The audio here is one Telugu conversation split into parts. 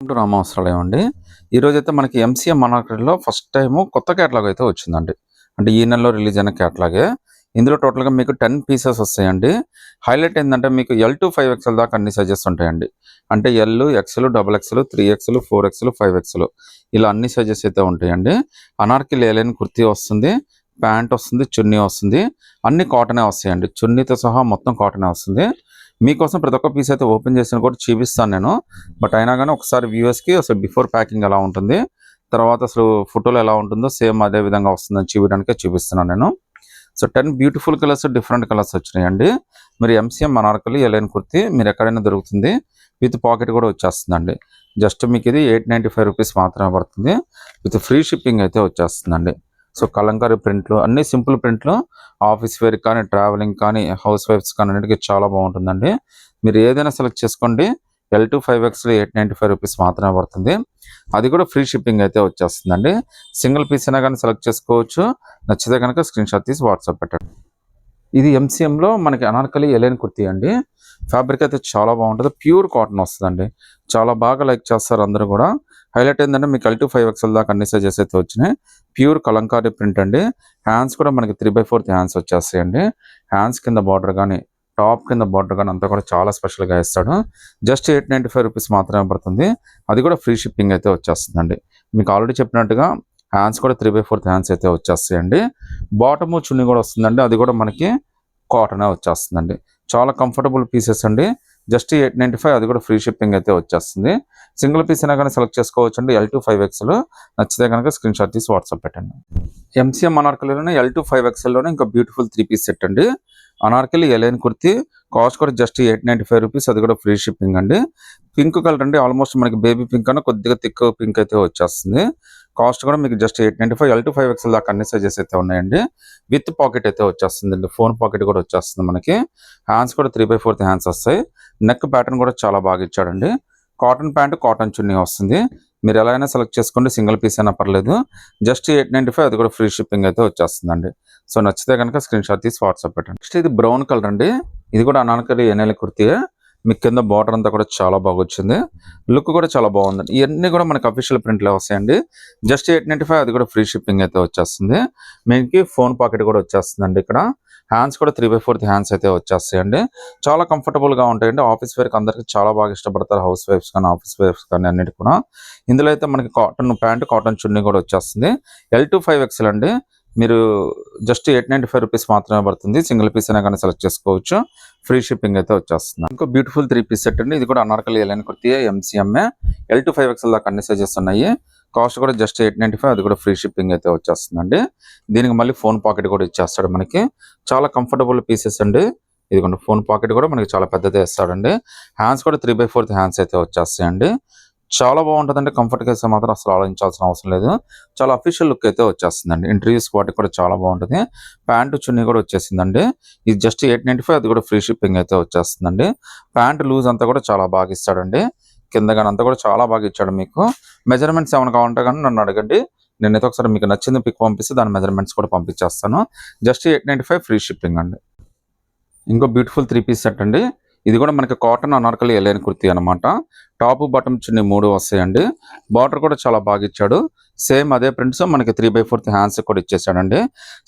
రామావసరాలయం అండి. ఈరోజైతే మనకి ఎంసీఎం మనార్కరీలో ఫస్ట్ టైము కొత్త క్యాటలాగ్ అయితే వచ్చిందండి. అంటే ఈ నెలలో రిలీజ్ అయిన క్యాటలాగే. ఇందులో టోటల్‌గా మీకు 10 పీసెస్ వస్తాయండి. హైలైట్ ఏందంటే మీకు ఎల్ టు 5 దాకా అన్ని సైజెస్ ఉంటాయండి. అంటే L, XL, double XL, 3 XL, 4 XL, 5 XL ఇలా అన్ని సైజెస్ అయితే ఉంటాయండి. అనార్కలి ఏలైన్ కుర్తీ వస్తుంది, ప్యాంట్ వస్తుంది, చున్నీ వస్తుంది. అన్ని కాటనే వస్తాయండి. చున్నీతో సహా మొత్తం కాటనే వస్తుంది. మీకోసం ప్రతి ఒక్క పీస్ అయితే ఓపెన్ చేసిన కూడా చూపిస్తాను నేను. బట్ అయినా కానీ ఒకసారి వ్యూవర్స్కి అసలు బిఫోర్ ప్యాకింగ్ ఎలా ఉంటుంది, తర్వాత అసలు ఫోటోలో ఎలా ఉంటుందో సేమ్ అదే విధంగా వస్తుందని చూపించడానికే చూపిస్తున్నాను నేను. So 10 beautiful colours, different colours వచ్చినాయండి. మీరు ఎంసీఎం అనార్కలి ఎలైన్ కుర్తీ మీరు ఎక్కడైనా దొరుకుతుంది. విత్ పాకెట్ కూడా వచ్చేస్తుందండి. జస్ట్ మీకు ఇది 895 రూపీస్ మాత్రమే పడుతుంది. విత్ ఫ్రీ షిప్పింగ్ అయితే వచ్చేస్తుందండి. సో కలంకారీ ప్రింట్లు అన్ని సింపుల్ ప్రింట్లు, ఆఫీస్ వేర్ కానీ, ట్రావెలింగ్ కానీ, హౌస్ వైఫ్స్ కానీ అన్నిటికీ చాలా బాగుంటుందండి. మీరు ఏదైనా సెలెక్ట్ చేసుకోండి. ఎల్ టు 5Xలో 895 రూపీస్ మాత్రమే పడుతుంది. అది కూడా ఫ్రీ షిప్పింగ్ అయితే వచ్చేస్తుందండి. సింగిల్ పీస్ అయినా కానీ సెలెక్ట్ చేసుకోవచ్చు. నచ్చితే కనుక స్క్రీన్ షాట్ తీసి వాట్సాప్ పెట్టండి. ఇది ఎంసీఎంలో మనకి అనార్కలి ఎలైన్ కుర్తీ అండి. ఫ్యాబ్రిక్ అయితే చాలా బాగుంటుంది. ప్యూర్ కాటన్ వస్తుందండి. చాలా బాగా లైక్ చేస్తారు అందరూ కూడా. హైలైట్ ఏంటంటే మీకు ఎల్ టు 5XL దాకా అన్ని సైజెస్ అయితే వచ్చినాయి. ప్యూర్ కలంకారీ ప్రింట్ అండి. హ్యాండ్స్ కూడా మనకి 3/4 హ్యాండ్స్ వచ్చేస్తాయండి. హ్యాండ్స్ కింద బార్డర్ కానీ, టాప్ కింద బార్డర్ కానీ అంతా కూడా చాలా స్పెషల్గా ఇస్తాడు. జస్ట్ 895 రూపీస్ మాత్రమే పడుతుంది. అది కూడా ఫ్రీ షిప్పింగ్ అయితే వచ్చేస్తుందండి. మీకు ఆల్రెడీ చెప్పినట్టుగా హ్యాండ్స్ కూడా 3/4 హ్యాండ్స్ అయితే వచ్చేస్తాయండి. బాటము చున్నీ కూడా వస్తుందండి. అది కూడా మనకి కాటనే వచ్చేస్తుందండి. చాలా కంఫర్టబుల్ పీసెస్ అండి. జస్ట్ 895, అది కూడా ఫ్రీ షిప్పింగ్ అయితే వచ్చేస్తుంది. సింగిల్ పీస్ అయినా కానీ సెలెక్ట్ చేసుకోవచ్చు అండి. ఎల్ టు 5XL నచ్చితే కనుక స్క్రీన్ షాట్ తీసి వాట్సాప్ పెట్టండి. ఎంసీఎం అనార్కలిలోనే ఎల్ టు 5XLలోనే ఇంకా బ్యూటిఫుల్ 3 పీస్ సెట్ అండి. అనార్కలి ఎలైన్ కుర్తీ కాస్ట్ కూడా జస్ట్ 895 రూపీస్, అది కూడా ఫ్రీ షిప్పింగ్ అండి. పింక్ కలర్ అండి. ఆల్మోస్ట్ మనకి బేబీ పింక్ అన్న కొద్దిగా థిక్ పింక్ అయితే వచ్చేస్తుంది. కాస్ట్ కూడా మీకు జస్ట్ 895. ఎల్ టు 5XL దాకా అన్ని సైజెస్ అయితే ఉన్నాయండి. విత్ పాకెట్ అయితే వచ్చేస్తుందండి. ఫోన్ పాకెట్ కూడా వచ్చేస్తుంది మనకి. హ్యాండ్స్ కూడా 3/4 హ్యాండ్స్ వస్తాయి. నెక్ ప్యాటర్న్ కూడా చాలా బాగా ఇచ్చాడండి. కాటన్ ప్యాంట్, కాటన్ చున్నీ వస్తుంది. మీరు ఎలా అయినా సెలెక్ట్ చేసుకోండి. సింగిల్ పీస్ అయినా పర్లేదు. జస్ట్ 895, అది కూడా ఫ్రీ షిప్పింగ్ అయితే వచ్చేస్తుందండి. సో నచ్చితే కనుక స్క్రీన్ షాట్ తీసి వాట్సాప్ పెట్టండి. నెక్స్ట్ ఇది బ్రౌన్ కలర్ అండి. ఇది కూడా అనార్కలి ఎనెల కుర్తీయే. మీకు కింద బార్డర్ అంతా కూడా చాలా బాగా వచ్చింది. లుక్ కూడా చాలా బాగుందండి. ఇవన్నీ కూడా మనకి అఫీషియల్ ప్రింట్లో వస్తాయండి. జస్ట్ 895, అది కూడా ఫ్రీ షిప్పింగ్ అయితే వచ్చేస్తుంది. మీకు ఫోన్ పాకెట్ కూడా వచ్చేస్తుందండి. ఇక్కడ హ్యాండ్స్ కూడా 3/4 హ్యాండ్స్ అయితే వచ్చేస్తాయండి. చాలా కంఫర్టబుల్గా ఉంటాయండి. ఆఫీస్ వేర్కి అందరికి చాలా బాగా ఇష్టపడతారు. హౌస్ వైఫ్స్ కానీ, ఆఫీస్ వైఫ్స్ కానీ అన్నిటి కూడా. ఇందులో అయితే మనకి కాటన్ ప్యాంట్, కాటన్ చున్నీ కూడా వచ్చేస్తుంది. ఎల్ టు 5XL అండి. మీరు జస్ట్ 895 రూపీస్ మాత్రమే పడుతుంది. సింగిల్ పీస్ అయినా కానీ సెలెక్ట్ చేసుకోవచ్చు. ఫ్రీ షిప్పింగ్ అయితే వచ్చేస్తుంది. ఇంకో బ్యూటిఫుల్ 3 పీస్ సెట్ అండి. ఇది కూడా అనార్కలి ఎలైన్ కుర్తీ ఎంసీఎంఏ. ఎల్ టు 5XL దాకా అన్ని సైజెస్ ఉన్నాయి. కాస్ట్ కూడా జస్ట్ 895, అది కూడా ఫ్రీ షిప్పింగ్ అయితే వచ్చేస్తుందండి. దీనికి మళ్ళీ ఫోన్ పాకెట్ కూడా ఇచ్చేస్తాడు మనకి. చాలా కంఫర్టబుల్ పీసెస్ అండి. ఇదిగోండి ఫోన్ పాకెట్ కూడా మనకి చాలా పెద్దదే ఇస్తాడండి. హ్యాండ్స్ కూడా 3/4 హ్యాండ్స్ అయితే వచ్చేస్తాయండి. చాలా బాగుంటుందండి. కంఫర్ట్గా అయితే మాత్రం అసలు ఆలోచించాల్సిన అవసరం లేదు. చాలా అఫీషియల్ లుక్ అయితే వచ్చేస్తుందండి. ఇంటర్వ్యూస్ వాటికి కూడా చాలా బాగుంటుంది. ప్యాంటు చున్నీ కూడా వచ్చేసిందండి. ఇది జస్ట్ 895, అది కూడా ఫ్రీ షిప్పింగ్ అయితే వచ్చేస్తుందండి. ప్యాంట్ లూజ్ అంతా కూడా చాలా బాగా ఇస్తాడండి. కింద కానీ అంతా కూడా చాలా బాగా ఇచ్చాడు. మీకు మెజర్మెంట్స్ ఏమైనా కావాలంటే కానీ నన్ను అడగండి. నేనైతే ఒకసారి మీకు నచ్చింది పిక్ పంపిస్తే దాని మెజర్మెంట్స్ కూడా పంపించేస్తాను. జస్ట్ 895 ఫ్రీ షిప్పింగ్ అండి. ఇంకో బ్యూటిఫుల్ 3 పీస్ సెట్ అండి. ఇది కూడా మనకి కాటన్ అనార్కలి ఎలైన్ కుర్తీ అనమాట. టాప్ బాటమ్ చున్నీ 3 వస్తాయండి. బార్డర్ కూడా చాలా బాగా ఇచ్చాడు. సేమ్ అదే ప్రింట్స్ మనకి 3/4 హ్యాండ్స్ కూడా ఇచ్చేసాడండి.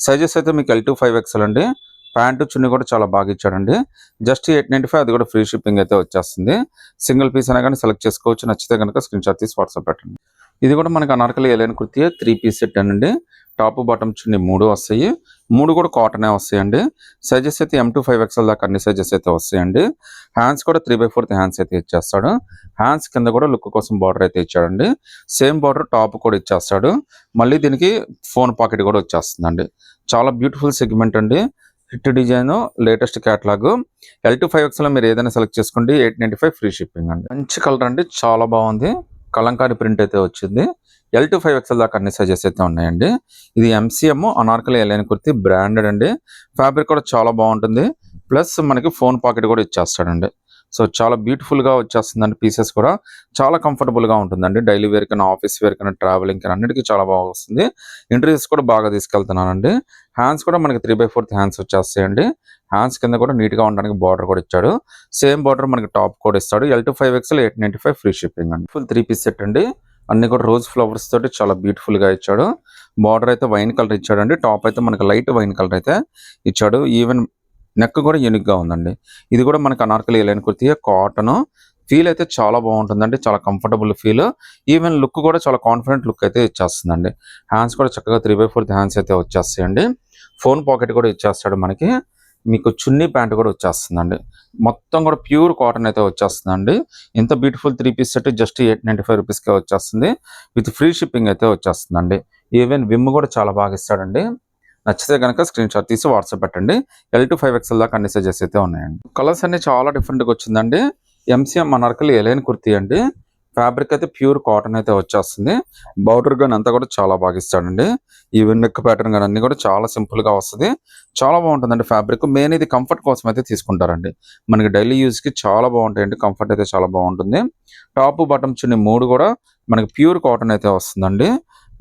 సైజెస్ అయితే మీకు ఎల్ టు 5XL అండి. ప్యాంటు చున్నీ కూడా చాలా బాగా ఇచ్చాడండి. జస్ట్ 895, అది కూడా ఫ్రీ షిప్పింగ్ అయితే వచ్చేస్తుంది. సింగిల్ పీస్ అయినా కానీ సెలెక్ట్ చేసుకోవచ్చు. నచ్చితే కనుక స్క్రీన్ షాట్ తీసి వాట్సాప్ పెట్టండి. ఇది కూడా మనకి anarkali A line kurti 3 piece set అండి. టాప్ బాటమ్ చున్నీ 3 వస్తాయి. 3 కూడా కాటనే వస్తాయండి. సైజెస్ అయితే ఎం టు 5XL దాకా అన్ని సైజెస్ అయితే వస్తాయండి. హ్యాండ్స్ కూడా 3/4 హ్యాండ్స్ అయితే ఇచ్చేస్తాడు. హ్యాండ్స్ కింద కూడా లుక్ కోసం బార్డర్ అయితే ఇచ్చాడండి. సేమ్ బార్డర్ టాప్ కూడా ఇచ్చేస్తాడు. మళ్ళీ దీనికి ఫోన్ పాకెట్ కూడా వచ్చేస్తుందండి. చాలా బ్యూటిఫుల్ సెగ్మెంట్ అండి. Hit design, latest catalogue. L to 5XL మీరు ఏదైనా సెలెక్ట్ చేసుకోండి. 895 ఫ్రీ షిప్పింగ్ అండి. మంచి కలర్ అండి. చాలా బాగుంది. కలంకారీ ప్రింట్ అయితే వచ్చింది. ఎల్ టు 5XL దాకా అన్ని సైజెస్ అయితే ఉన్నాయండి. ఇది MCM anarkali A line kurti branded అండి. ఫ్యాబ్రిక్ కూడా చాలా బాగుంటుంది. ప్లస్ మనకి ఫోన్ పాకెట్ కూడా ఇచ్చేస్తాడండి. సో చాలా బ్యూటిఫుల్గా వచ్చేస్తుందండి. పీసెస్ కూడా చాలా కంఫర్టబుల్గా ఉంటుందండి. డైలీ వేర్ కన్నా, ఆఫీస్ వేర్ కన్నా, ట్రావెలింగ్ కన్నా అన్నిటికీ చాలా బాగా వస్తుంది. ఇంటర్వ్యూస్ కూడా బాగా తీసుకెళ్తున్నానండి. హ్యాండ్స్ కూడా మనకి 3/4 హ్యాండ్స్ వచ్చేస్తాయండి. హ్యాండ్స్ కింద కూడా నీట్గా ఉండడానికి బార్డర్ కూడా ఇచ్చాడు. సేమ్ బార్డర్ మనకి టాప్ కూడా ఇస్తాడు. L to 5XL 895 free shipping అండి. ఫుల్ 3 పీస్ సెట్ అండి. అన్ని కూడా రోజ్ ఫ్లవర్స్ తోటి చాలా బ్యూటిఫుల్ గా ఇచ్చాడు. బార్డర్ అయితే వైన్ కలర్ ఇచ్చాడండి. టాప్ అయితే మనకి లైట్ వైన్ కలర్ అయితే ఇచ్చాడు. ఈవెన్ నెక్ కూడా యూనిక్ గా ఉందండి. ఇది కూడా మనకి Anarkali line kurti cotton. Feel అయితే చాలా బాగుంటుందండి. చాలా కంఫర్టబుల్ ఫీల్. ఈవెన్ లుక్ కూడా చాలా కాన్ఫిడెంట్ లుక్ అయితే ఇచ్చేస్తుందండి. హ్యాండ్స్ కూడా చక్కగా 3/4 హ్యాండ్స్ అయితే వచ్చేస్తాయండి. ఫోన్ పాకెట్ కూడా ఇచ్చేస్తాడు మనకి. మీకు చున్నీ ప్యాంట్ కూడా వచ్చేస్తుందండి. మొత్తం కూడా ప్యూర్ కాటన్ అయితే వచ్చేస్తుందండి. ఇంత బ్యూటిఫుల్ 3 పీస్ సెట్ జస్ట్ 895 రూపీస్కే వచ్చేస్తుంది. విత్ ఫ్రీ షిప్పింగ్ అయితే వచ్చేస్తుందండి. ఈవెన్ విమ్ కూడా చాలా బాగా ఇస్తాడండి. నచ్చితే కనుక స్క్రీన్ షాట్ తీసి వాట్సాప్ పెట్టండి. L to 5XL దాకా అన్ని సైజెస్ అయితే ఉన్నాయండి. కలర్స్ అన్ని చాలా డిఫరెంట్గా వచ్చిందండి. MCM అనార్కలి ఎలైన్ కుర్తీ అండి. ఫ్యాబ్రిక్ అయితే ప్యూర్ కాటన్ అయితే వచ్చేస్తుంది. బౌడర్ గన్ అంతా కూడా చాలా బాగా ఇస్తాడండి. ఈవెన్ నెక్ ప్యాటర్న్ కానీ అన్ని కూడా చాలా సింపుల్ గా వస్తుంది. చాలా బాగుంటుందండి ఫ్యాబ్రిక్. మెయిన్ ఇది కంఫర్ట్ కోసం అయితే తీసుకుంటారండి. మనకి డైలీ యూజ్ కి చాలా బాగుంటాయండి. కంఫర్ట్ అయితే చాలా బాగుంటుంది. టాప్ బాటమ్ చున్నీ 3 కూడా మనకి ప్యూర్ కాటన్ అయితే వస్తుందండి.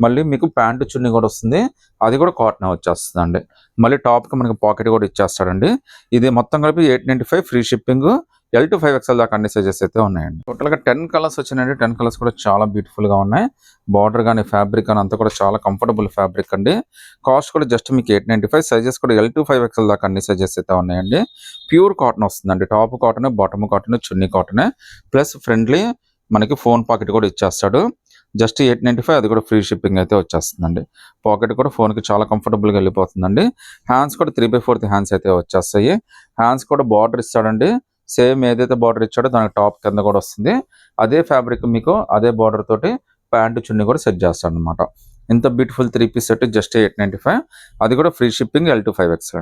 మళ్ళీ మీకు ప్యాంటు చున్నీ కూడా వస్తుంది. అది కూడా కాటన్ వచ్చేస్తుందండి. మళ్ళీ టాప్ కి మనకి పాకెట్ కూడా ఇచ్చేస్తాడండి. ఇది మొత్తం కలిపి 895 free shipping. L to 5XL దాకా అన్ని సైజెస్ అయితే ఉన్నాయండి. టోటల్ గా 10 కలర్స్ వచ్చినాయండి. 10 కలర్స్ కూడా చాలా బ్యూటిఫుల్ గా ఉన్నాయి. బార్డర్ కానీ, ఫ్యాబ్రిక్ కానీ అంతా కూడా చాలా కంఫర్టబుల్ ఫ్యాబ్రిక్ అండి. కాస్ట్ కూడా జస్ట్ మీకు 895. సైజెస్ కూడా L to 5XL దాకా అన్ని సైజెస్ అయితే ఉన్నాయండి. ప్యూర్ కాటన్ వస్తుందండి. టాప్ కాటన్, బాటమ్ కాటన్, చున్నీ కాటన్ ప్లస్ ఫ్రెండ్లీ మనకి ఫోన్ పాకెట్ కూడా ఇచ్చేస్తాడు. జస్ట్ 895. అది కూడా ఫ్రీ షిప్పింగ్ అయితే వచ్చేస్తుందండి. పాకెట్ కూడా ఫోన్ కి చాలా కంఫర్టబుల్ గా వెళ్ళిపోతుందండి. హ్యాండ్స్ కూడా 3/4 హ్యాండ్స్ అయితే వచ్చేస్తాయి. హ్యాండ్స్ కూడా బార్డర్ ఇస్తాడండి. సేమ్ ఏదైతే బార్డర్ ఇచ్చాడో దానికి టాప్ కింద కూడా వస్తుంది. అదే ఫ్యాబ్రిక్ మీకు అదే బార్డర్ తోటి ప్యాంటు చున్నీ కూడా సెట్ చేస్తాడు అనమాట. ఇంత బ్యూటిఫుల్ 3 పీస్ సెట్ జస్ట్ 895. అది కూడా free shipping L to 5XL.